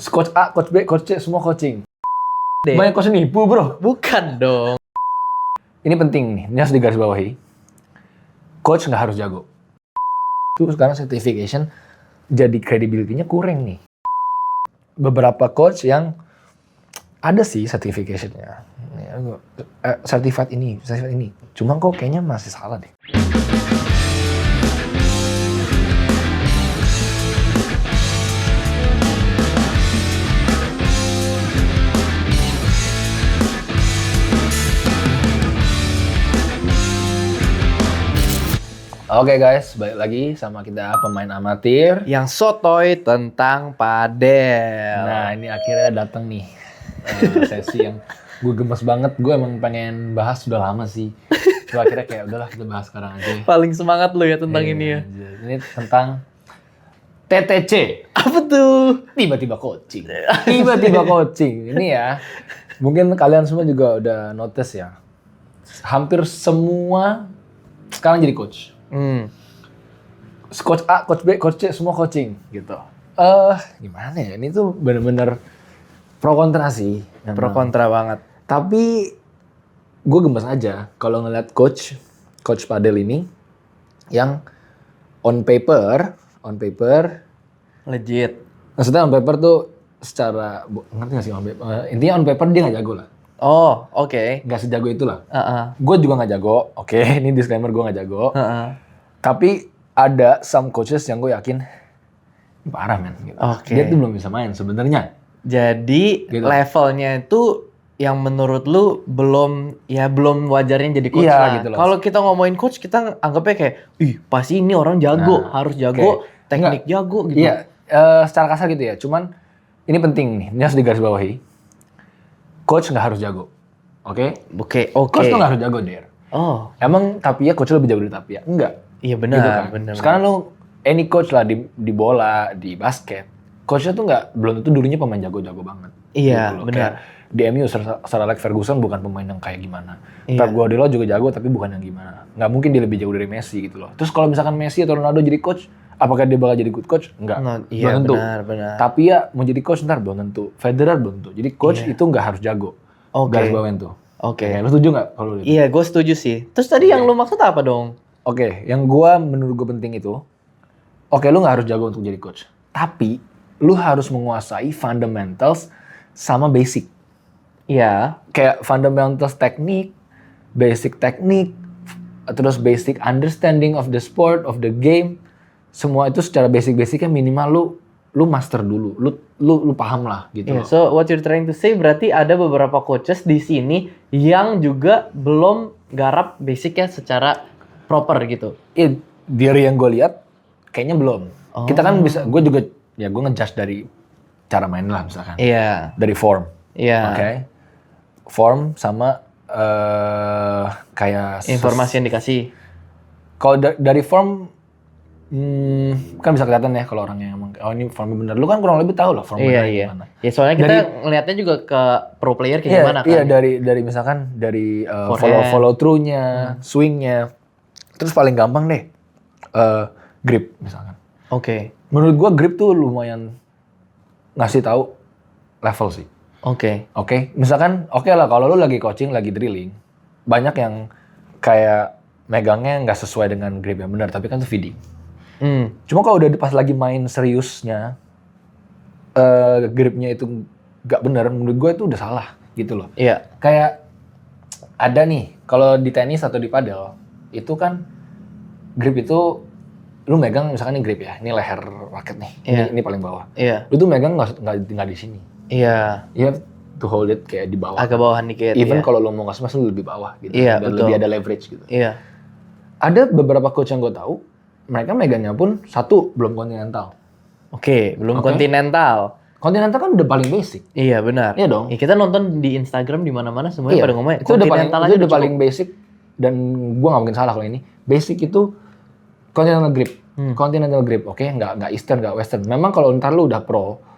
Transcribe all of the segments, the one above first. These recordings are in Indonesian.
Coach A, coach B, coach C, semua coaching. Deh. Banyak coach nipu bro. Bukan dong. Ini penting nih, ini harus digarisbawahi. Coach nggak harus jago. Itu sekarang certification jadi credibility-nya kurang nih. Beberapa coach yang ada sih certification-nya. Certified ini. Cuma kok kayaknya masih salah deh. Oke guys, balik lagi sama kita pemain amatir. Yang sotoy tentang padel. Nah ini akhirnya datang nih sesi yang gue gemes banget. Gue emang pengen bahas sudah lama sih. Cuma akhirnya kayak udahlah kita bahas sekarang aja. Paling semangat lu ya tentang ini ya. Ini tentang TTC. Apa tuh? Tiba-tiba coaching. Tiba-tiba coaching. Ini ya, mungkin kalian semua juga udah notice ya. Hampir semua sekarang jadi coach. Coach A, coach B, coach C, semua coaching gitu. Gimana ya? Ini tuh bener-bener pro kontra sih. Pro kontra banget. Tapi gue gemes aja kalau ngeliat coach padel ini yang on paper Legit. maksudnya on paper tuh secara ngerti gak sih on paper? Intinya on paper dia nggak jago lah. Oh, oke. Nggak sejago itulah. Heeh. Gue juga nggak jago. Oke, ini disclaimer gue nggak jago. Heeh. Tapi ada some coaches yang gue yakin ini parah men. Gitu. Oke. Dia tuh belum bisa main sebenarnya. Jadi Gitu. levelnya itu yang menurut lu belum wajarnya jadi coach Iya, lah. gitu loh. Kalau kita ngomongin coach kita anggapnya kayak, ih pasti ini orang jago, harus jago, teknik jago gitu. Iya, secara kasar gitu ya. Cuman ini penting nih, ini harus digarisbawahi. Coach nggak harus jago, oke? Oke. Coach tuh nggak harus jago, Der. Oh, Emang Tapia coach lebih jago dari Tapia? Enggak. iya benar, Gitu kan? benar. Sekarang lu any coach lah di bola, di basket, coachnya tuh belum tentu dulunya pemain jago-jago banget. Iya, loh. benar. Kayak di MU Sir Alex Ferguson bukan pemain yang kayak gimana. Iya. Pep Guardiola juga jago tapi bukan yang gimana. Nggak mungkin dia lebih jago dari Messi gitu loh. Terus kalau misalkan Messi atau Ronaldo jadi coach, apakah dia bakal jadi good coach? Enggak. Iya, belum tentu. benar. Tapi ya mau jadi coach ntar belum tentu. Federer belum tentu. Jadi coach itu nggak harus jago. Oke. Garis bawain tuh. Oke. Lu setuju nggak kalau lu? Iya, gue setuju sih. Terus tadi yang lu maksud apa dong? Oke, yang menurut gue penting itu, oke lu nggak harus jago untuk jadi coach, tapi lu harus menguasai fundamentals sama basic. Iya. Kayak fundamentals basic teknik, terus basic understanding of the sport, of the game, semua itu secara basic-basicnya minimal lu master dulu, lu paham lah gitu. Yeah, so what you're trying to say berarti ada beberapa coaches di sini yang juga belum garap basicnya secara proper gitu. Dari yang gue lihat, kayaknya belum. Oh. Kita kan bisa, gue ngejudge dari cara main lah misalkan. Iya. Dari form. Iya. Oke. Form sama kayak Informasi yang dikasih. kalau dari form kan bisa kelihatan ya kalau orangnya emang ini formnya bener. Lu kan kurang lebih tahu lah formnya gimana. Ya soalnya kita ngelihatnya juga ke pro player kayak gimana kan. Iya, dari misalkan dari follow through-nya, swing-nya. Terus paling gampang deh grip misalkan. Oke. Menurut gua grip tuh lumayan ngasih tahu level sih. Oke, misalkan lah kalau lu lagi coaching, lagi drilling, banyak yang kayak megangnya nggak sesuai dengan grip yang benar, tapi kan itu feeding. Cuma kalau udah pas lagi main seriusnya, gripnya itu nggak benar, menurut gue itu udah salah gitu loh. Iya. Kayak ada nih, kalau di tenis atau di padel, itu kan grip itu lu megang misalkan ini grip ya, ini leher raket nih, ini paling bawah. Iya. Lu tuh megang nggak di sini. Iya. You have to hold it kayak di bawah. Agak bawahan dikit. Even iya. kalau lo mau nge-smash lu lebih bawah gitu. Iya, Dan betul. lebih ada leverage gitu. Iya. Ada beberapa coach yang gue tahu, mereka megangnya pun satu belum kontinental. Oke, belum Oke. kontinental. Kontinental kan udah paling basic. Iya benar. Iya dong. Ya, kita nonton di Instagram di mana-mana semuanya pada ngomongnya itu udah kontinental itu aja udah paling basic dan gue nggak mungkin salah kalau ini. Basic itu continental grip. Continental grip, oke? Nggak Eastern, nggak Western. Memang kalau ntar lu udah pro,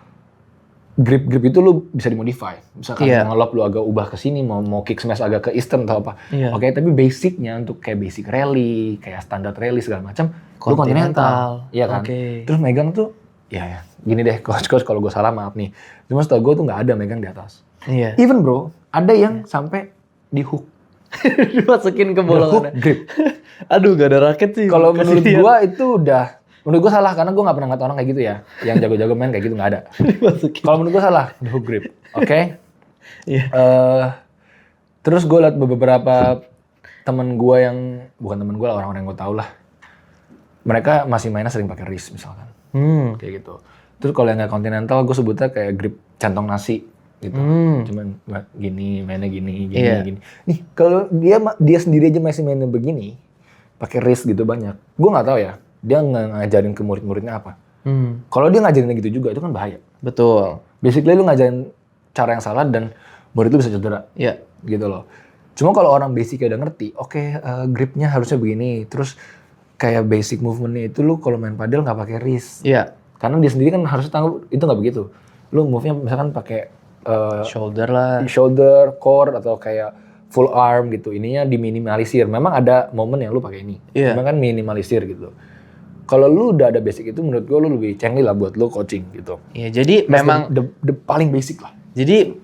grip itu lu bisa dimodify. Misalkan nge-lob lu agak ubah ke sini, mau kick smash agak ke Eastern atau apa. Iya. Oke, tapi basicnya untuk kayak basic rally, kayak standar rally segala macam, lu continental. Iya kan? Oke. Terus megang tuh ya gini deh coach kalau gue salah maaf nih. Cuma setahu gue tuh nggak ada megang di atas. Iya. Even bro, ada yang sampai di hook. Dimasukin ke Hook bolongan. grip. Aduh, gak ada raket sih. Kalau menurut Kasihan. gue itu udah, menurut gue salah karena gue nggak pernah ngeliat orang kayak gitu ya. Yang jago-jago main kayak gitu nggak ada. Dimasukin. Kalau menurut gue salah di hook grip, oke? Iya. Terus gue liat beberapa temen gue yang bukan temen gue lah, orang-orang yang gue tau lah. Mereka masih mainnya sering pakai wrist misalkan, kayak gitu. Terus kalau yang nggak continental, gue sebutnya kayak grip centong nasi gitu. Cuman gini, mainnya gini, Iya. gini. Nih kalau dia sendiri aja masih mainnya begini, pakai wrist gitu banyak. Gue nggak tahu ya, dia ngajarin ke murid-muridnya apa. Kalau dia ngajarinnya gitu juga, itu kan bahaya. Betul. Basically lu ngajarin cara yang salah dan murid lu bisa cedera. Iya. Gitu loh. Cuma kalau orang basicnya udah ngerti, oke, gripnya harusnya begini, terus kayak basic movementnya itu lu kalau main padel nggak pakai wrist, Iya. karena dia sendiri kan harusnya tahu itu nggak begitu. Lu move-nya misalkan pakai Shoulder lah. shoulder, core atau kayak full arm gitu, ininya diminimalisir. Memang ada momen yang lu pakai ini, Iya. memang kan minimalisir gitu. Kalau lu udah ada basic itu, menurut gua lu lebih cengli lah buat lu coaching gitu. Iya, jadi That's memang the paling basic lah. jadi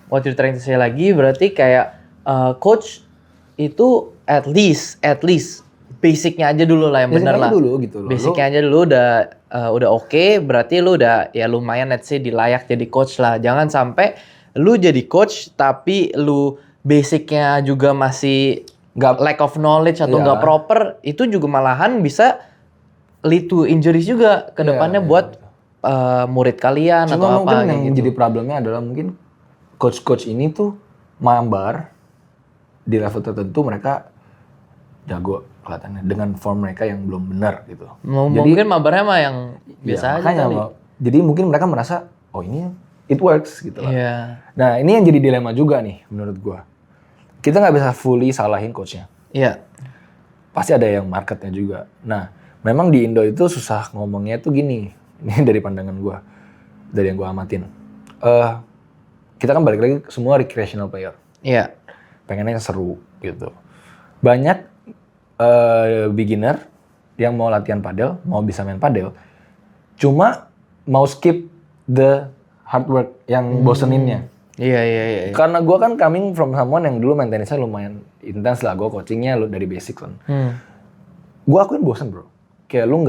what you're trying to say lagi berarti kayak coach itu at least basicnya aja dulu lah yang Basic bener aja lah. dulu gitu loh. Basicnya aja dulu udah oke, berarti lu udah ya lumayan let's say dilayak jadi coach lah. Jangan sampai lu jadi coach tapi lu basicnya juga masih lack of knowledge atau Iya. nggak proper, itu juga malahan bisa lead to injuries juga ke depannya Iya. buat murid kalian Cuma atau apa mungkin yang kayak gitu. menjadi problemnya adalah mungkin coach-coach ini tuh mambar di level tertentu, mereka jago kelihatannya dengan form mereka yang belum benar gitu. Mungkin mabarnya mah yang biasa Ya, aja makanya, kali. jadi mungkin mereka merasa oh ini it works gitu lah. Iya. Nah ini yang jadi dilema juga nih menurut gua. Kita nggak bisa fully salahin coachnya. Iya. Pasti ada yang marketnya juga. Nah memang di Indo itu susah ngomongnya tuh gini. Ini dari pandangan gua, dari yang gua amatin. Kita kan balik lagi semua recreational player. Iya. Pengennya seru gitu. Banyak beginner yang mau latihan padel, mau bisa main padel, cuma mau skip the hard work yang boseninnya. Iya. Karena gue kan coming from someone yang dulu main tenisnya lumayan intens lah, gue coachingnya dari basic kan. Gue akuin bosen bro. Kayak lu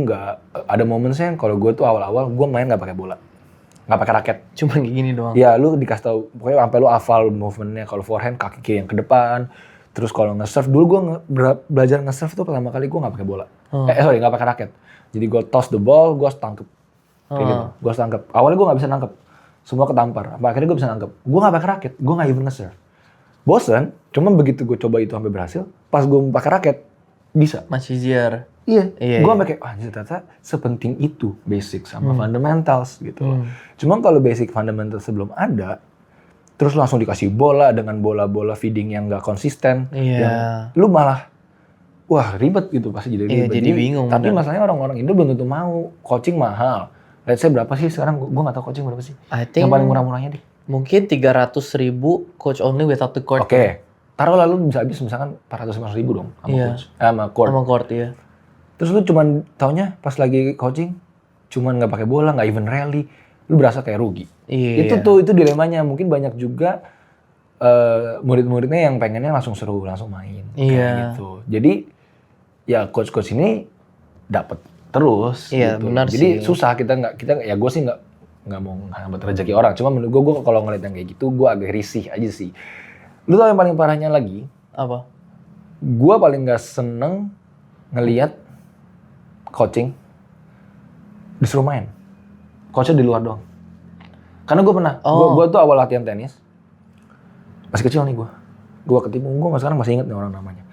nggak ada momennya kalau gue tuh awal-awal gue main nggak pakai bola, nggak pakai raket. Cuma kayak gini doang. Ya lu dikasih tahu pokoknya sampai lu hafal movementnya, kalau forehand kaki kiri yang ke depan. Terus kalau nge-serve, dulu gue belajar nge-serve tuh pertama kali gue nggak pakai bola. Nggak pakai raket. Jadi gue toss the ball, gue harus tangkep. Kayak gitu. Gue harus tangkep. Awalnya gue nggak bisa nangkep. Semua ketampar. Akhirnya gue bisa nangkep. Gue nggak pakai raket. Gue nggak even nge-serve. Bosen. Cuma begitu gue coba itu sampai berhasil. Pas gue pakai raket, bisa. Masih easier. Iya. Iya, Gue iya. pakai, anjir ternyata sepenting itu basic sama fundamentals gitu loh. Cuma kalau basic fundamentals sebelum ada, terus langsung dikasih bola dengan bola-bola feeding yang nggak konsisten, Iya. yang lu malah wah ribet gitu, pasti jadi Iya, ribet. jadi bingung, Tapi bener. masalahnya orang-orang Indo belum tentu mau, coaching mahal. Let's say berapa sih sekarang? Gue nggak tahu coaching berapa sih. I think Yang paling murah-murahnya deh. mungkin 300.000 coach only without the court. Oke. Taruh lalu bisa habis misalkan 450 ribu dong sama Iya. coach, sama court. Sama court ya. Terus lu cuman taunya pas lagi coaching, cuman nggak pakai bola, nggak even rally, lu berasa kayak rugi. Iya. Itu dilemanya. Mungkin banyak juga murid-muridnya yang pengennya langsung seru, langsung main. Iya. Kayak gitu. Jadi ya coach-coach ini dapat terus. Iya, gitu. benar Jadi sih. susah kita ya gue sih nggak mau ngambil rezeki orang. Cuma menurut gue kalau ngeliat yang kayak gitu, gue agak risih aja sih. Lu tau yang paling parahnya lagi? Apa? Gue paling nggak seneng ngelihat coaching disuruh main. Coachnya di luar doang. Karena gue pernah, gue tuh awal latihan tenis, masih kecil nih gue ketipu, gue sekarang masih inget nih orang namanya.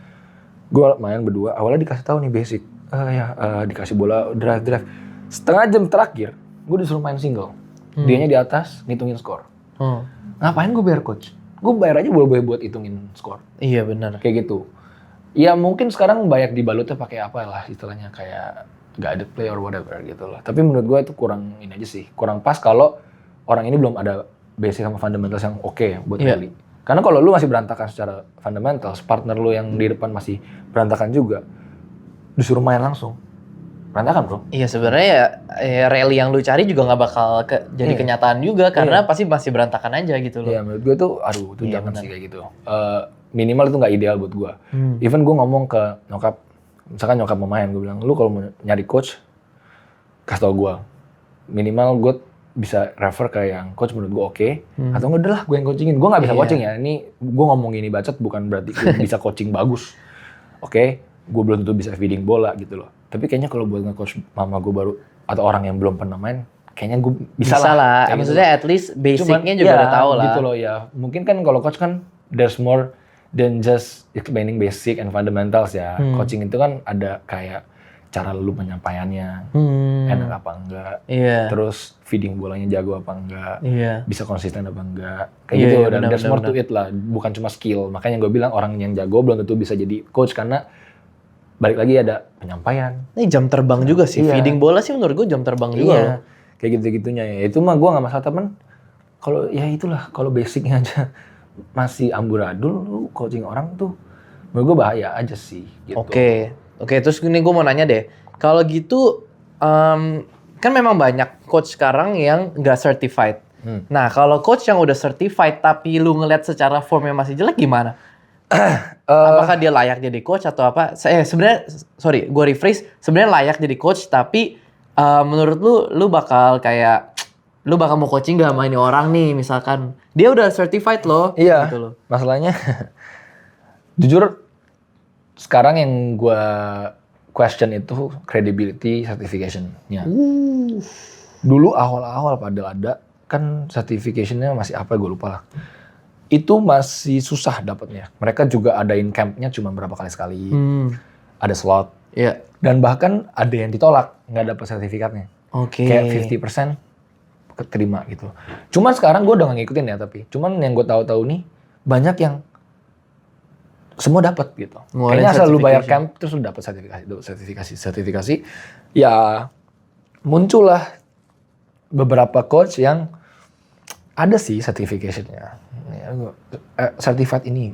Gue main berdua, awalnya dikasih tahu nih basic, dikasih bola drive. Setengah jam terakhir, gue disuruh main single. Dianya di atas, ngitungin skor. Ngapain gue bayar coach? Gue bayar aja boleh buat hitungin skor. Iya benar. Kayak gitu. Ya mungkin sekarang banyak dibalutnya pakai apa lah istilahnya, kayak guided play or whatever gitu lah. Tapi menurut gue itu kurang ini aja sih, kurang pas kalau orang ini belum ada basic sama fundamentals yang oke buat rally. Karena kalau lu masih berantakan secara fundamentals, partner lu yang di depan masih berantakan juga, disuruh main langsung. berantakan bro. Iya sebenarnya ya rally yang lu cari juga nggak bakal jadi kenyataan juga karena pasti masih berantakan aja gitu loh. Iya menurut gue tuh, aduh itu jangan benar. sih kayak gitu. Minimal itu nggak ideal buat gue. Even gue ngomong ke nyokap, misalkan nyokap pemain, gue bilang, lu kalau mau nyari coach, kasih tau gue. Minimal gue bisa refer ke yang coach menurut gue oke, atau enggak udah lah gue yang coachingin. Gue nggak bisa coaching ya, ini gue ngomong ini bacot bukan berarti gue bisa coaching bagus. Oke, gue belum tentu bisa feeding bola gitu loh. Tapi kayaknya kalau buat nge-coach mama gue baru, atau orang yang belum pernah main, kayaknya gue bisa lah. Maksudnya at least basicnya juga udah tahu lah. Gitu loh ya. Mungkin kan kalau coach kan there's more than just explaining basic and fundamentals ya. Coaching itu kan ada kayak cara lu penyampaiannya, enak apa enggak, terus feeding bolanya jago apa enggak, bisa konsisten apa enggak, kayak gitu. Dan there's more to it lah, bukan cuma skill. Makanya gue bilang orang yang jago belum tentu bisa jadi coach karena balik lagi ada penyampaian. Ini jam terbang juga sih, feeding bola sih menurut gue jam terbang juga loh. Kayak gitu-gitunya ya. Itu mah gue nggak masalah, temen. Kalau ya itulah, kalau basicnya aja masih amburadul, lu coaching orang tuh menurut gue bahaya aja sih. Gitu. Oke, terus ini gue mau nanya deh. Kalau gitu, kan memang banyak coach sekarang yang nggak certified. Nah, kalau coach yang udah certified tapi lu ngeliat secara formnya masih jelek gimana? Apakah dia layak jadi coach atau apa? Sebenarnya, sorry, gue rephrase. Sebenarnya layak jadi coach, tapi menurut lu bakal kayak, lu bakal mau coaching gak sama ini orang nih, misalkan dia udah certified loh. Iya, gitu loh. Masalahnya, jujur sekarang yang gue question itu credibility certification-nya. Dulu awal-awal pada ada kan certification-nya masih apa gue lupa lah. Itu masih susah dapatnya. Mereka juga adain camp-nya cuma berapa kali sekali. Ada slot. Dan bahkan ada yang ditolak nggak dapat sertifikatnya. Kayak 50% keterima gitu. Cuman sekarang gue udah nggak ngikutin ya, tapi cuman yang gue tahu-tahu nih banyak yang semua dapat gitu. Kayaknya asal lu bayar camp terus lu dapat sertifikasi. Ya muncullah beberapa coach yang ada sih certification-nya. Certified ini.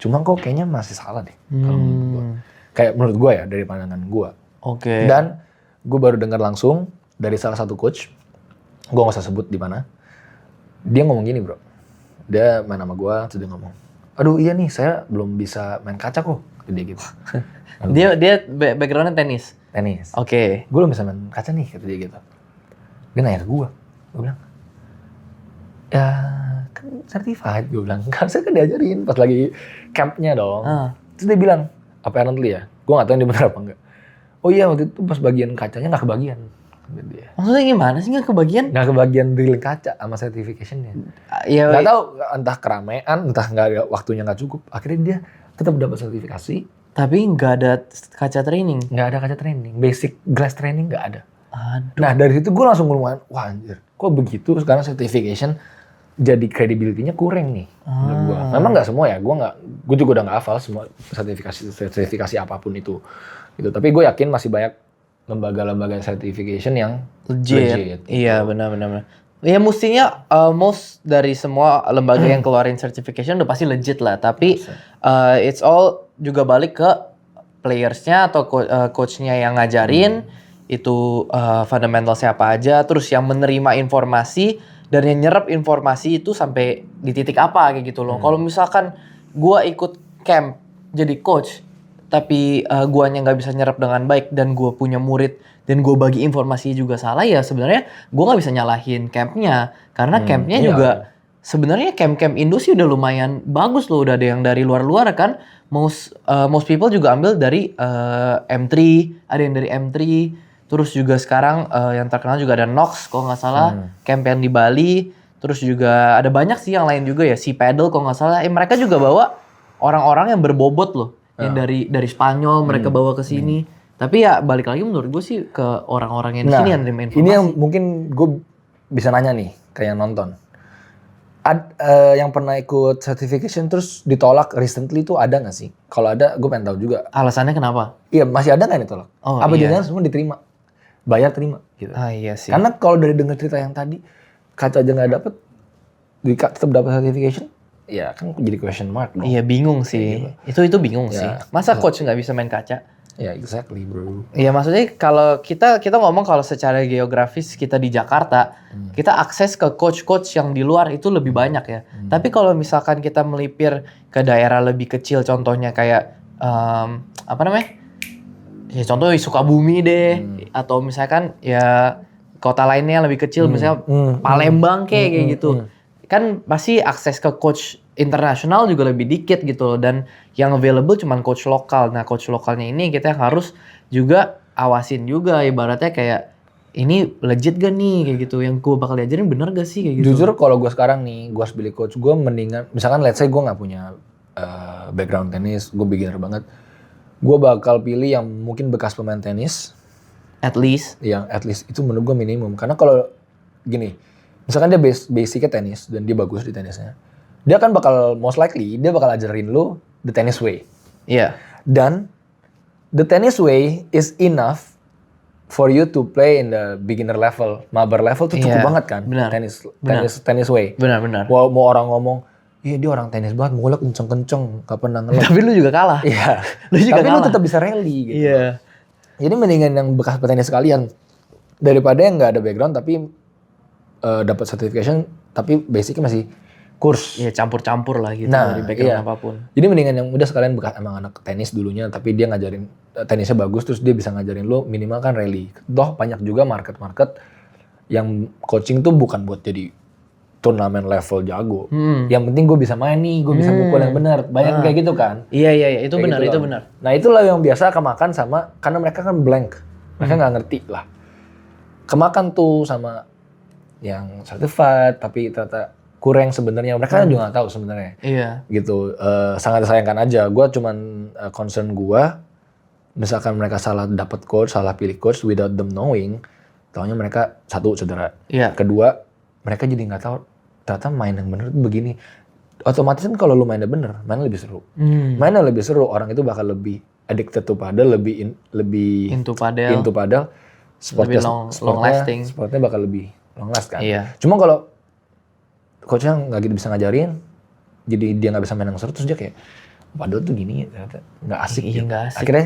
Cuma kok kayaknya masih salah deh kalau menurut gua. Kayak menurut gua ya dari pandangan gua. Dan gua baru dengar langsung dari salah satu coach. Gua nggak usah sebut di mana. Dia ngomong gini, bro. Dia main sama gua terus dia ngomong, aduh iya nih saya belum bisa main kaca kok. Dia gitu. dia background-nya tenis? Tenis. Gue belum bisa main kaca nih, kata dia gitu. Dia nanya ke gue bilang, ya kan certified, gue bilang. Kan saya kan diajarin pas lagi campnya dong. Terus dia bilang, apparently ya, gue gak tahu ini benar apa enggak. Oh iya waktu itu pas bagian kacanya gak kebagian. Dia. Maksudnya gimana sih gak kebagian? Gak kebagian drilling kaca sama certification-nya. Gak tahu entah keramaian, entah gak ada waktunya gak cukup. Akhirnya dia tetap dapat sertifikasi. Tapi gak ada kaca training? Gak ada kaca training. Basic glass training gak ada. Aduh. Nah dari situ gue langsung ngomong, wah anjir, kok begitu sekarang certification jadi credibility-nya kurang nih. Menurut gue. Memang gak semua ya, gue juga udah gak hafal semua sertifikasi apapun itu. Gitu. Tapi gue yakin masih banyak lembaga-lembaga certification yang legit. Iya benar. Ya mestinya most dari semua lembaga yang keluarin certification udah pasti legit lah. Tapi it's all juga balik ke playersnya atau coachnya yang ngajarin itu fundamental siapa aja. Terus yang menerima informasi dan yang nyerap informasi itu sampai di titik apa kayak gitu loh. Kalau misalkan gua ikut camp jadi coach tapi guanya nggak bisa nyerap dengan baik dan gua punya murid dan gua bagi informasi juga salah, ya sebenarnya gua nggak bisa nyalahin campnya karena campnya juga sebenarnya camp-camp Indo sih udah lumayan bagus loh, udah ada yang dari luar-luar kan. Most people juga ambil dari M3, ada yang dari M3, terus juga sekarang yang terkenal juga ada Nox kalau nggak salah, camp yang di Bali, terus juga ada banyak sih yang lain juga ya, si Paddle kalau nggak salah. Mereka juga bawa orang-orang yang berbobot loh. Yang dari Spanyol mereka bawa ke sini. Tapi ya balik lagi menurut gue sih ke orang-orang yang di sini yang nerima informasi. Ini yang mungkin gue bisa nanya nih ke yang nonton. Yang pernah ikut certification terus ditolak recently itu ada nggak sih? Kalau ada gue pengen tahu juga. Alasannya kenapa? Iya masih ada nggak yang ditolak? Apa jangan semua diterima? Bayar terima gitu. Iya sih. Karena kalau dari dengar cerita yang tadi kaca aja nggak dapet, tetap dapat certification. Ya kan jadi question mark dong. Iya bingung sih. Gitu. Itu bingung sih. Masa coach nggak bisa main kaca? Ya exactly bro. Iya maksudnya kalau kita ngomong kalau secara geografis kita di Jakarta, kita akses ke coach-coach yang di luar itu lebih banyak ya. Tapi kalau misalkan kita melipir ke daerah lebih kecil, contohnya kayak apa namanya? Ya contoh Sukabumi deh, atau misalkan ya kota lainnya yang lebih kecil, misalnya Palembang kayak gitu. Kan pasti akses ke coach internasional juga lebih dikit gitu loh, dan yang available cuman coach lokal. Nah, coach lokalnya ini kita yang harus juga awasin juga, ibaratnya kayak ini legit gak nih kayak gitu, yang gue bakal diajarin bener gak sih kayak gitu. Jujur kalau gue sekarang nih, gue harus pilih coach, gue mendingan, misalkan let's say gue nggak punya background tenis, gue beginner banget, gue bakal pilih yang mungkin bekas pemain tenis, At least. yang at least itu menurut gue minimum. Karena kalau gini, misalkan dia basicnya tenis dan dia bagus di tenisnya, dia kan bakal most likely dia bakal ajarin lu the tennis way. Iya. Dan the tennis way is enough for you to play in the beginner level, mabar level tuh cukup Iya, banget kan. benar. Tennis way. Benar-benar. Mau orang ngomong, iya dia orang tenis banget, mulai kenceng-kenceng, gak pernah ngelok. Tapi lu juga kalah. Iya. Lu juga Tapi lu kalah. tetap bisa rally gitu. Iya. Jadi mendingan yang bekas petenis sekalian daripada yang nggak ada background tapi dapat certification tapi basicnya masih kurs. Iya, campur-campur lah gitu Nah, dari background iya. apapun. Jadi mendingan yang udah sekalian bekas emang anak tenis dulunya tapi dia ngajarin tenisnya bagus terus dia bisa ngajarin lo minimal kan rally. Toh banyak juga market-market yang coaching tuh bukan buat jadi turnamen level jago. Yang penting gue bisa main nih, gue bisa mukul yang benar. Banyak kayak gitu kan. Iya, itu Kayak benar, gitu itu loh. benar. Nah itulah yang biasa kemakan sama, karena mereka kan blank. Mereka nggak ngerti lah. Kemakan tuh sama yang certified tapi ternyata kurang sebenarnya. Mereka kan juga nggak tahu sebenarnya. Iya. Gitu, sangat disayangkan aja. Gue cuman concern gue, misalkan mereka salah dapat coach, salah pilih coach without them knowing, taunya mereka satu cedera. Iya. Kedua, mereka jadi nggak tahu ternyata main yang bener tuh begini. Otomatis kan kalau lu mainnya bener, mainnya lebih seru. Mainnya lebih seru, orang itu bakal lebih addicted to padel, lebih Into padel. into padel. Lebih long lasting. Sportnya bakal lebih long last kan. Iya. Cuma kalau coachnya nggak gitu bisa ngajarin, jadi dia nggak bisa main yang seru, terus dia kayak padel tuh gini, ternyata nggak asik. Iya, gitu. nggak asik. Akhirnya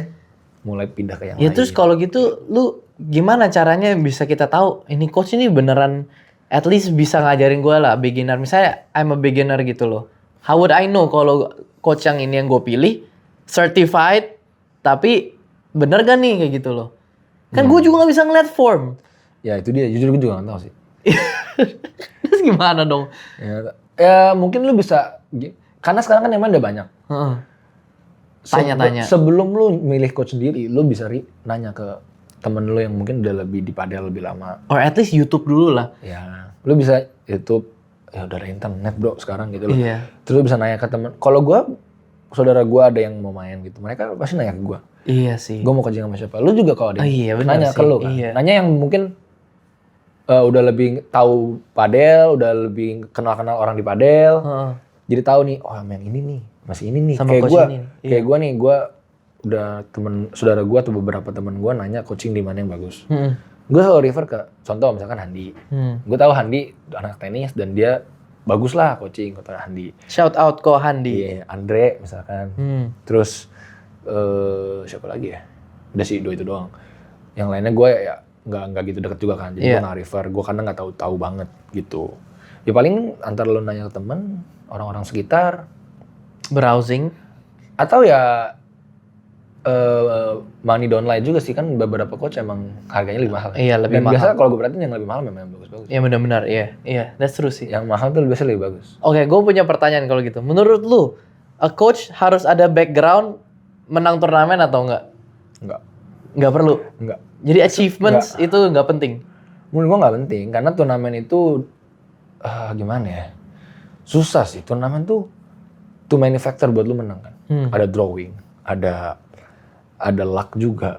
mulai pindah ke yang Ya lain. terus kalau gitu lu gimana caranya bisa kita tahu ini coach ini beneran at least bisa ngajarin gue lah, beginner. Misalnya I'm a beginner gitu loh. How would I know kalau coach yang ini yang gue pilih certified tapi bener gak nih kayak gitu loh. Kan gue juga gak bisa ngeliat form. Ya itu dia, jujur gue juga nggak tahu sih. Terus gimana dong? Ya mungkin lu bisa, karena sekarang kan emang udah banyak. Heeh. Tanya-tanya. Sebelum lu milih coach sendiri, lu bisa nanya ke temen lu yang mungkin udah lebih di padel lebih lama. Or at least YouTube dulu lah. Ya, lu bisa YouTube, ya udah ada internet bro sekarang gitu loh. Iya. Terus lu bisa nanya ke temen. Kalau gua, saudara gua ada yang mau main gitu, mereka pasti nanya ke gua. Iya sih. Gua mau coaching sama siapa? Lu juga kalau ada yang Iya, benar nanya sih. ke lu kan. Iya. Nanya yang mungkin udah lebih tahu padel, udah lebih kenal-kenal orang di padel. Heeh. Jadi tahu nih, oh yang ini nih, masih ini nih. Sama Kayak coach gua, ini. Iya. kayak gua nih, gua udah saudara gua atau beberapa teman gua nanya coaching di mana yang bagus. Gue selalu refer ke contoh misalkan Handi. Gue tahu Handi anak tenis dan dia bagus lah coaching kata Handi. Shout out ko Handi. Iya, Andre misalkan. Terus siapa lagi ya? Udah sih dua itu doang. Yang lainnya gue ya nggak gitu deket juga kan. Jadi gue nggak refer. Gue karena nggak tahu banget gitu. Ya paling antar lo nanya ke temen, orang-orang sekitar, Browsing. atau ya money don't lie juga sih, kan beberapa coach emang harganya lebih mahal. Iya, lebih Dan mahal. biasa kalau gue perhatiin yang lebih mahal memang yang bagus-bagus. Ya benar-benar, iya, that's true sih. Yang mahal tuh biasanya lebih bagus. Oke, gue punya pertanyaan kalau gitu. Menurut lu, a coach harus ada background menang turnamen atau enggak? Enggak. Enggak perlu. Enggak. Jadi achievements itu enggak penting. Menurut gue nggak penting karena turnamen itu gimana ya? Susah sih. Turnamen tuh too many factor buat lu menang kan. Ada drawing, ada luck juga.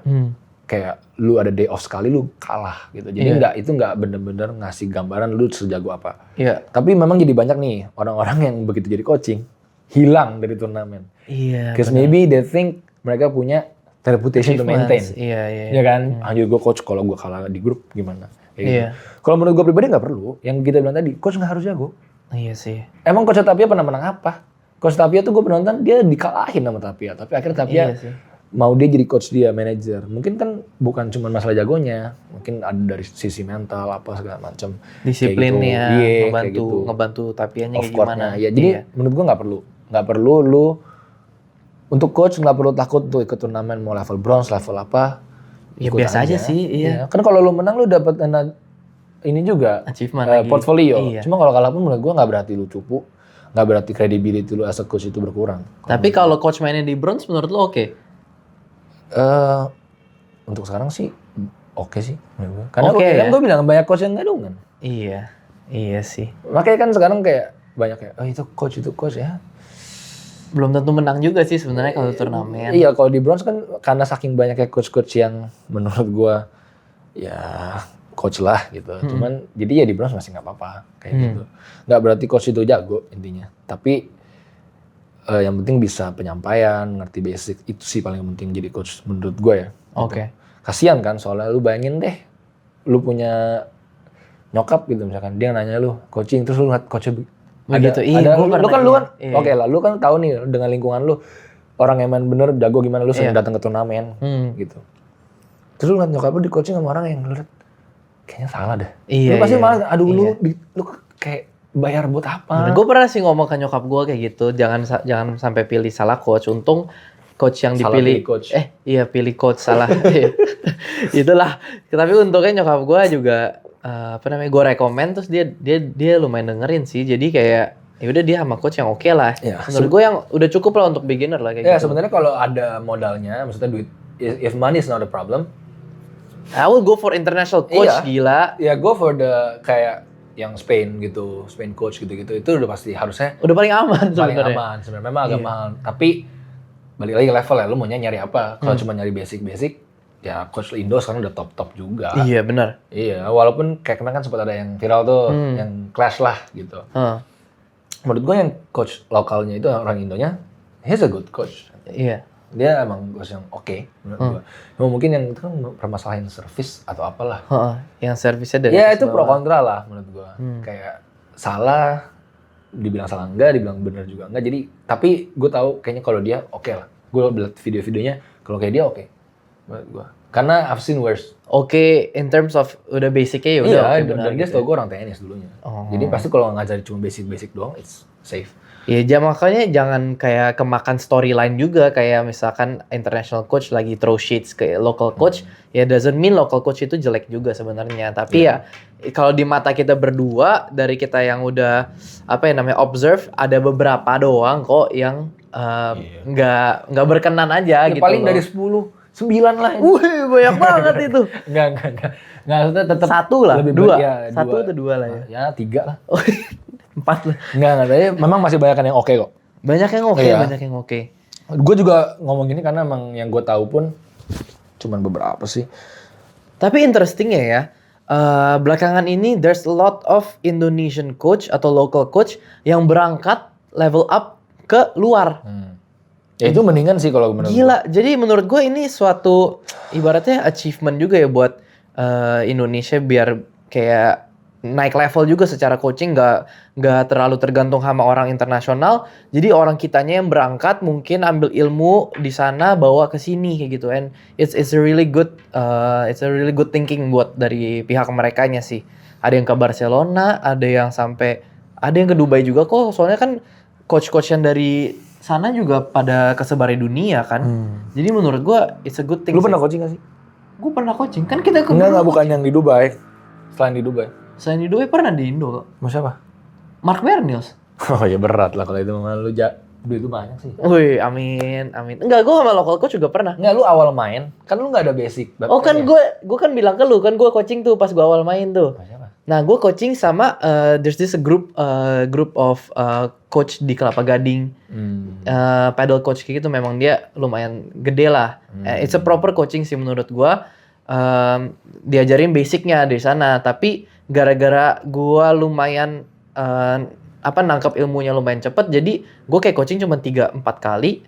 Kayak lu ada day off sekali lu kalah gitu. Jadi itu nggak bener-bener ngasih gambaran lu sejago apa. Iya. Tapi memang jadi banyak nih orang-orang yang begitu jadi coaching hilang dari turnamen. Iya. Because maybe they think mereka punya reputation to maintain. Iya. Ya kan? Anjir gue coach, kalau gue kalah di grup gimana? Kayak gitu. Iya. Kalau menurut gue pribadi nggak perlu. Yang kita bilang tadi, coach nggak harus jago. Iya sih. Emang coach Tapia pernah menang apa? Coach Tapia tuh gue penonton dia dikalahin sama Tapia. Tapi akhirnya Tapia Iya sih. mau dia jadi coach dia, manager. Mungkin kan bukan cuma masalah jagonya, mungkin ada dari sisi mental apa segala macam. Disiplinnya, Kayak gitu. ngebantu tapiannya Off kayak gimana. court-nya. Ya, jadi menurut gua nggak perlu lu untuk coach nggak perlu takut tuh ikut turnamen mau level bronze, level apa. Ya ikut biasa aja sih, iya. Kan kalau lu menang lu dapat ini juga Achievement lagi. portfolio. Iya. Cuma kalau kalah pun menurut gua nggak berarti lu cupu, nggak berarti credibility lu as a coach itu berkurang. Tapi kalau coach mainnya di bronze menurut lo oke? Untuk sekarang sih oke sih menurut gua. Karena Oke, kan ya? gua bilang banyak coach yang gadungan. Iya sih. Makanya kan sekarang kayak banyak kayak itu coach ya. Belum tentu menang juga sih sebenarnya kalau turnamen. Iya, kalau di bronze kan karena saking banyaknya coach-coach yang menurut gua ya coach lah gitu. Cuman jadi ya di bronze masih nggak apa-apa kayak gitu. Nggak berarti coach itu jago intinya. Tapi yang penting bisa penyampaian, ngerti basic, itu sih paling penting jadi coach menurut gua ya. Oke. Kasian kan soalnya lu bayangin deh, lu punya nyokap gitu misalkan dia nanya lu coaching terus lu ngeliat coachnya Begitu, iya, gua lu pernah kan iya. oke lah, lu kan tahu nih dengan lingkungan lu orang yang main bener jago gimana lu sering Iya. datang ke turnamen gitu. Terus lu ngeliat nyokap lu di coaching sama orang yang lu liat kayaknya salah deh. Iya, Lu pasti iya. malah aduh Iya. lu kayak bayar buat apa? Gue pernah sih ngomong ke nyokap gue kayak gitu, jangan sampai pilih salah coach. Untung coach yang Salah dipilih, pilih coach. iya pilih coach salah. Itulah. Tapi untungnya nyokap gue juga gue rekomen terus dia lumayan dengerin sih. Jadi kayak ya udah dia sama coach yang oke lah. Ya, Menurut gue yang udah cukup lah untuk beginner lah kayak Ya gitu. sebenarnya kalau ada modalnya, maksudnya duit, if money is not a problem, I will go for international coach, Iya. gila. ya go for the kayak yang Spain gitu, Spain coach gitu-gitu, itu udah pasti harusnya Udah paling aman paling sebenarnya. aman sebenarnya. Memang agak Iya. mahal, tapi balik lagi ke level ya, lu maunya nyari apa? Kalau cuma nyari basic, ya coach Indo sekarang udah top juga. Iya benar. Iya, walaupun kayak kemarin kan sempat ada yang viral tuh, yang clash lah gitu. Menurut gue yang coach lokalnya itu orang Indonya, he's a good coach. Iya. Dia emang coach yang oke menurut gue. Cuma mungkin yang itu kan permasalahan service atau apalah. Yang servisnya dari Ya atas itu pro bawah. kontra lah menurut gua. Kayak salah, dibilang salah enggak, dibilang benar juga enggak. Jadi tapi gue tahu kayaknya kalau dia oke lah. Gue lihat video-videonya kalau kayak dia oke menurut gua. Karena I've seen worse. Oke, in terms of udah basicnya ya udah Iya, oke dan benar dia gitu. setahu gue orang tenis dulunya. Oh. Jadi pasti kalau ngajarin cuma basic doang, it's safe. Iya, makanya jangan kayak kemakan storyline juga kayak misalkan international coach lagi throw shades ke local coach, ya doesn't mean local coach itu jelek juga sebenarnya. Tapi ya kalau di mata kita berdua dari kita yang udah observe ada beberapa doang kok yang nggak berkenan aja Ya, gitu. paling loh. dari 10, 9 lah. Wih, banyak banget itu. Enggak. Enggak, maksudnya tetap Satu lah, lebih dua. ya, Satu atau dua lah ya. Ya, 3 lah. 4 lah. Enggak, tapi memang masih banyak yang oke kok. Banyak yang oke, Iya. banyak yang oke. Gue juga ngomong gini karena emang yang gue tahu pun cuman beberapa sih. Tapi interesting ya, belakangan ini there's a lot of Indonesian coach atau local coach yang berangkat level up ke luar. Ya itu mendingan sih kalau menurut gue. Gila, jadi menurut gue ini suatu ibaratnya achievement juga ya buat Indonesia biar kayak naik level juga secara coaching, nggak terlalu tergantung sama orang internasional. Jadi orang kitanya yang berangkat mungkin ambil ilmu di sana bawa ke sini kayak gitu. And it's a really good thinking buat dari pihak merekanya sih. Ada yang ke Barcelona, ada yang ke Dubai juga kok. Soalnya kan coach-coach yang dari sana juga pada kesebar di dunia kan. Jadi menurut gua it's a good thing. Lu pernah coaching gak sih? Gue pernah coaching. Kan kita ke Enggak, bukan yang di Dubai. Selain di Dubai. Selain di Dubai pernah di Indo kok. Mau siapa? Mark Bernils. Oh ya berat lah kalau itu memang lu duit itu banyak sih. Wih, amin. Enggak, gue sama local coach juga pernah. Enggak, lu awal main, kan lu nggak ada basic. Oh kan gue kan bilang ke lu kan gue coaching tuh pas gue awal main tuh. Siapa? Nah gue coaching sama there's this a group of coach di Kelapa Gading, paddle coach kayak gitu. Memang dia lumayan gede lah. It's a proper coaching sih menurut gue. Diajarin basicnya dari sana. Tapi gara-gara gue lumayan nangkap ilmunya lumayan cepet, jadi gue kayak coaching cuma 3-4 kali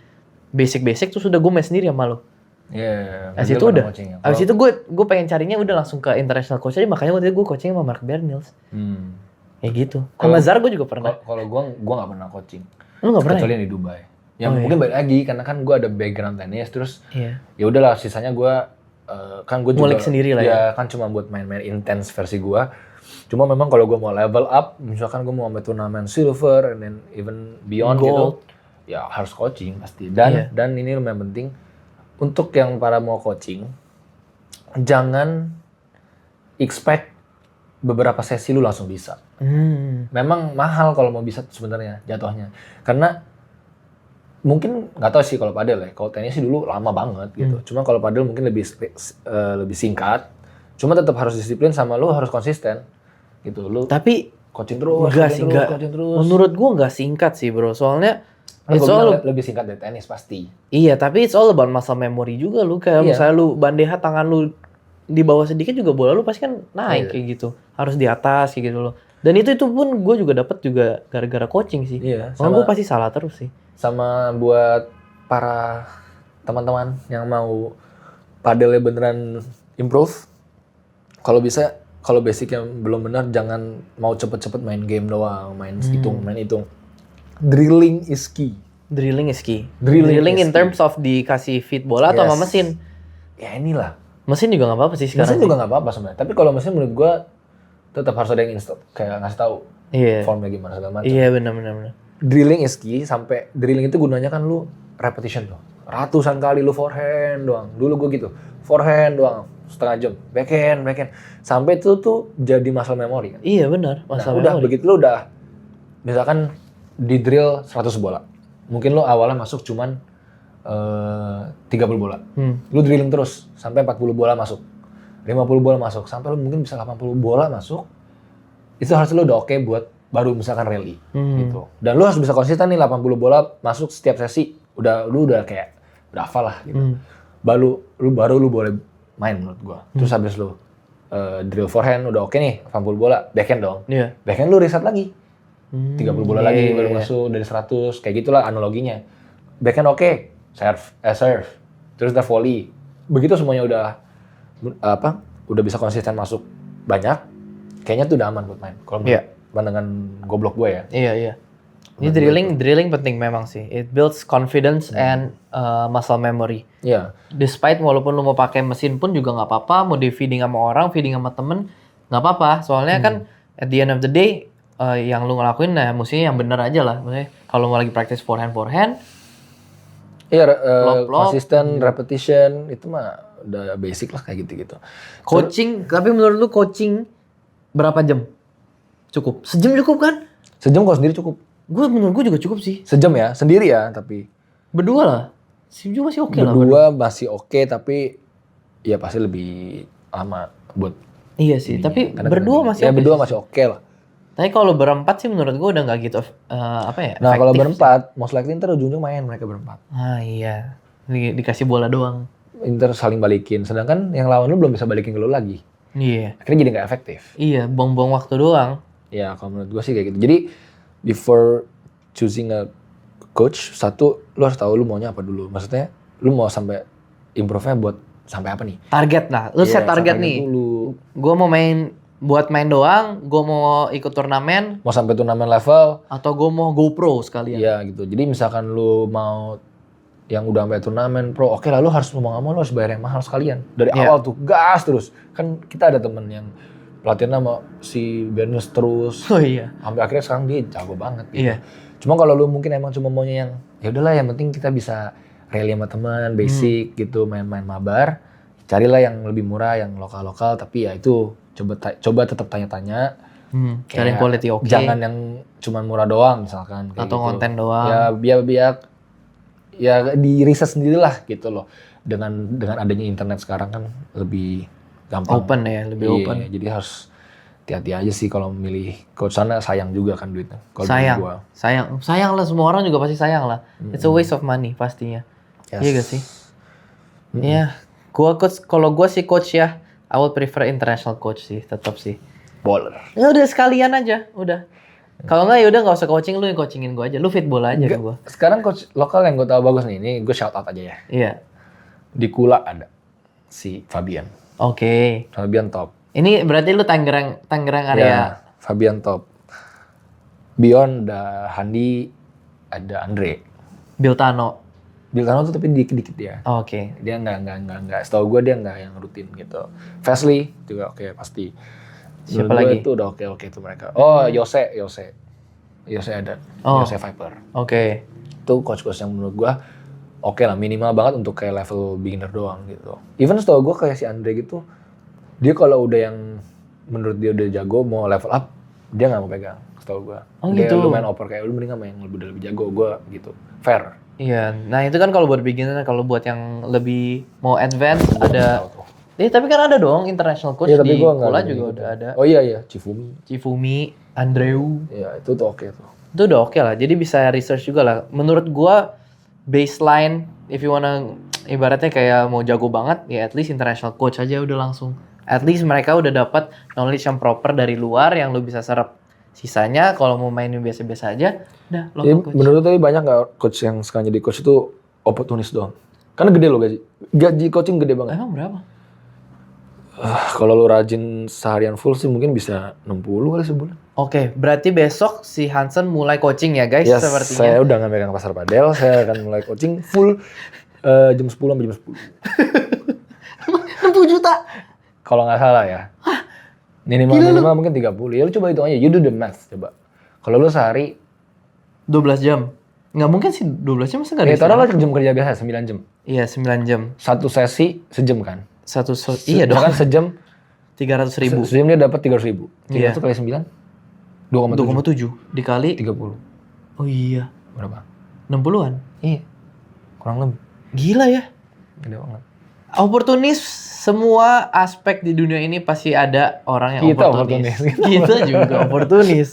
basic tuh sudah gue main sendiri sama lo. Iya. Abis itu udah. Abis itu gue pengen carinya udah langsung ke international coach aja, makanya waktu itu gue coaching sama Mark Bernils. Kayak gitu. Sama Zar gue juga pernah. Kalau gua nggak pernah coaching. Lu nggak pernah? Kecuali Ya? yang di Dubai. Yang mungkin balik lagi karena kan gue ada background tenis, terus ya udahlah sisanya gue kan gue juga ngulik sendiri lah ya. kan cuma buat main-main intens versi gue. Cuma memang kalau gue mau level up, misalkan gue mau sampai turnamen silver and then even beyond Gold. gitu, ya harus coaching pasti. Dan ini yang penting untuk yang para mau coaching, jangan expect beberapa sesi lu langsung bisa. Memang mahal kalau mau bisa sebenarnya jatuhnya. Karena mungkin nggak tahu sih kalau padel ya. Kalau tenis sih dulu lama banget gitu. Cuma kalau padel mungkin lebih singkat. Cuma tetap harus disiplin sama lu harus konsisten gitu. Lu Tapi coaching terus, coaching terus. Menurut gua nggak singkat sih bro. Soalnya it's all lebih singkat dari tenis pasti. Iya, tapi it's all about muscle memory juga lu. Kayak misalnya lu bandeha tangan lu di bawah sedikit juga bola lu pasti kan naik kayak gitu. Harus di atas kayak gitu loh. Dan itu pun gue juga dapat juga gara-gara coaching sih. Iya. Soalnya gue pasti salah terus sih. Sama buat para teman-teman yang mau padelnya beneran improve, kalau bisa, kalau basicnya belum benar, jangan mau cepet-cepet main game doang, main hitung. Drilling is key. Drilling is key. Drilling in terms of dikasih feed bola atau sama mesin? Ya inilah. Mesin juga nggak apa-apa sih sekarang. Mesin juga nggak apa-apa sebenarnya. Tapi kalau mesin menurut gue tetap harus ada yang kayak ngasih tahu formnya gimana segala macam. Iya benar. Drilling is key. Sampai drilling itu gunanya kan lu repetition tuh. Ratusan kali lu forehand doang. Dulu gue gitu. Forehand doang. Setengah jam. Backhand. Sampai itu tuh jadi muscle memory kan. Iya benar. Nah, udah begitu lu udah misalkan di drill 100 bola. Mungkin lu awalnya masuk cuman 30 bola. Lu drilling terus sampai 40 bola masuk. 50 bola masuk. Sampai lu mungkin bisa 80 bola masuk. Itu harus lu udah oke buat baru misalkan rally gitu. Dan lu harus bisa konsisten nih 80 bola masuk setiap sesi. Lu udah kayak udah hafal lah gitu. Baru lu boleh main menurut gua. Terus habis lu drill forehand udah oke nih 80 bola, backhand dong. Backhand lu reset lagi. 30 bola lagi baru masuk dari 100, kayak gitulah analoginya. Backhand oke, serve. Terus udah volley. Begitu semuanya udah bisa konsisten masuk banyak, kayaknya tuh udah aman buat main. Kalau pandangan goblok gue ya. Iya. Ini drilling penting memang sih. It builds confidence and muscle memory. Iya. Despite walaupun lu mau pakai mesin pun juga nggak apa-apa, mau di feeding sama orang, feeding sama temen, nggak apa-apa. Soalnya kan at the end of the day, yang lu ngelakuin mestinya yang bener aja lah. Maksudnya kalau mau lagi practice forehand, iya, konsisten, repetition, itu mah udah basic lah kayak gitu-gitu. Coaching, tapi menurut lu coaching berapa jam? Cukup? Sejam cukup kan? Sejam kalau sendiri cukup. Menurut gue juga cukup sih. Sejam ya, sendiri ya, tapi. Berdua lah. Sejam masih oke lah. Berdua masih oke, tapi ya pasti lebih lama buat. Iya sih, tapi berdua masih oke. Ya berdua masih oke lah. Tapi kalau berempat sih menurut gue udah nggak gitu Nah kalau berempat, most likely ntar ujung-ujung main mereka berempat. Ah iya, dikasih bola doang. Ntar saling balikin, sedangkan yang lawan lu belum bisa balikin ke lu lagi. Iya. Akhirnya jadi nggak efektif. Iya, buang-buang waktu doang. Ya kalau menurut gue sih kayak gitu. Jadi before choosing a coach, satu lu harus tahu lu maunya apa dulu. Maksudnya lu mau sampai improve-nya buat sampai apa nih? Target lah, lu set target nih. Gue mau buat main doang, gue mau ikut turnamen. Mau sampai turnamen level. Atau gue mau GoPro sekalian. Iya gitu. Jadi misalkan lu mau yang udah sampai turnamen pro, oke lah lu harus mau nggak mau lu harus bayar yang mahal sekalian. Dari awal tuh gas terus. Kan kita ada temen yang pelatihannya sama si Bernus terus. Oh iya. Sampai akhirnya sekarang dia jago banget gitu. Iya. Cuma kalau lu mungkin emang cuma maunya yang ya udahlah yang penting kita bisa rally sama teman, basic gitu, main-main mabar. Carilah yang lebih murah, yang lokal-lokal, tapi ya itu coba tetap tanya-tanya. Cari quality oke. Jangan yang cuma murah doang misalkan. Atau gitu. konten doang. Ya biar ya di riset sendirilah gitu loh. Dengan adanya internet sekarang kan lebih gampang. Open ya, lebih open. Jadi harus hati-hati aja sih kalau milih coach sana, sayang juga kan duitnya. Sayang lah, semua orang juga pasti sayang lah. It's a waste of money pastinya. Iya gak sih? Iya. Kalau gue sih coach ya, I would prefer international coach sih, tetap sih. Baller. Ya udah sekalian aja, udah. Kalau nggak ya udah nggak usah coaching, lu yang coachingin gue aja, lu fit bola aja gue. Sekarang coach lokal yang gue tahu bagus nih, ini gue shout out aja ya. Iya. Di Kula ada si Fabian. Oke. Fabian top. Ini berarti lu Tangerang area. Ya, Fabian top. Beyond ada Handi, ada Andre. Biltano. Biltano tuh tapi dikit-dikit ya. Oh, oke. Dia nggak. Setahu gue dia nggak yang rutin gitu. Fastly juga oke pasti. Siapa Menurut gue lagi? itu udah oke tuh mereka. Oh Yose ada. Oh. Yose Viper. Oke. Itu coach-coach yang menurut gue oke lah, minimal banget untuk kayak level beginner doang gitu. Even setahu gue kayak si Andre gitu, dia kalau udah yang menurut dia udah jago mau level up, dia nggak mau pegang. Setahu gue. Oh, Dia gitu. lumayan oper kayak lu mending sama yang lebih jago gue gitu. Fair. Iya, nah itu kan kalau buat beginner, kalau buat yang lebih mau advance Gua nggak ada. tahu tuh. Tapi kan ada dong international coach Iya, tapi di gua nggak Kula ada juga gitu. udah ada. Oh iya, Cifumi. Cifumi, Andreu. Iya, itu tuh oke tuh. Itu udah oke lah. Jadi bisa research juga lah. Menurut gua baseline if you wanna ibaratnya kayak mau jago banget ya at least international coach aja udah langsung. At least mereka udah dapat knowledge yang proper dari luar yang lu bisa serap. Sisanya kalau mau mainin biasa-biasa aja, udah Jadi, local coach. menurut tapi banyak nggak coach yang sekarang jadi coach itu oportunis doang? Karena gede loh gaji coaching gede banget. Emang berapa? Kalau lu rajin seharian full sih mungkin bisa 60 kali sebulan. Oke, berarti besok si Hansen mulai coaching ya guys, Ya, sepertinya. saya udah nggak megang pasar padel, saya akan mulai coaching full jam 10 sampai jam 10. 60 juta. Kalau nggak salah ya. Minimal mungkin 30. Ya lu coba hitung aja, you do the math coba. Kalau lu sehari 12 jam. Nggak mungkin sih 12 jam masa nggak ya ada taruhlah istirahat? jam kerja biasa 9 jam. Iya, 9 jam. Satu sesi sejam kan? Iya dong. Kan sejam 300.000. sejam dia dapat 300.000. Iya. 300 kali 9 2,7 2,7 dikali 30. Oh iya, Berapa? 60-an. Iya. Kurang lebih. Gila ya. Gede banget. Oportunis, semua aspek di dunia ini pasti ada orang yang Kita oportunis. oportunis. Kita juga oportunis.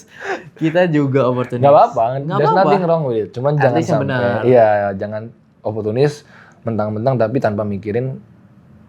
Kita juga oportunis. Gak apa-apa, Nggak there's apa-apa. nothing wrong with it. Cuman At jangan least yang sampai, benar. iya jangan oportunis mentang-mentang tapi tanpa mikirin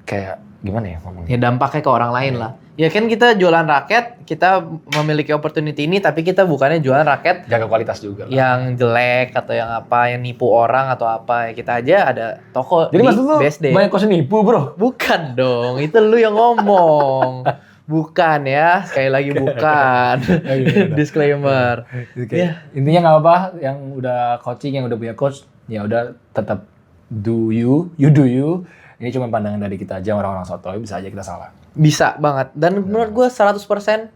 kayak gimana ya ngomongnya. Ya dampaknya ke orang lain lah. Ya kan kita jualan raket, kita memiliki opportunity ini, tapi kita bukannya jualan raket Jaga kualitas juga. Lah. yang jelek atau yang apa, yang nipu orang atau apa. Kita aja ada toko Jadi di maksud lu BSD. banyak coach nipu bro? Bukan dong, itu lu yang ngomong. Bukan ya, sekali lagi bukan. Iya. Disclaimer. Iya. Intinya nggak apa, yang udah coaching, yang udah punya coach, ya udah tetap do you do you. Ini cuma pandangan dari kita aja, orang-orang sotoy, bisa aja kita salah. Bisa banget. Dan menurut gue 100%, 101%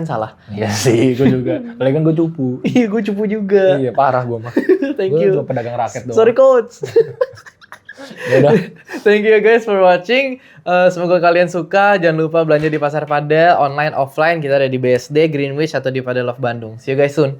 salah. Iya sih, gue juga. Apalagi kan gue cupu. Iya, gue cupu juga. Iya, parah gue mah. Thank Gue you. cuma pedagang raket doang. Sorry coach. Ya udah. Thank you guys for watching. Semoga kalian suka. Jangan lupa belanja di pasar padel, online, offline. Kita ada di BSD, Greenwich, atau di Padel of Bandung. See you guys soon.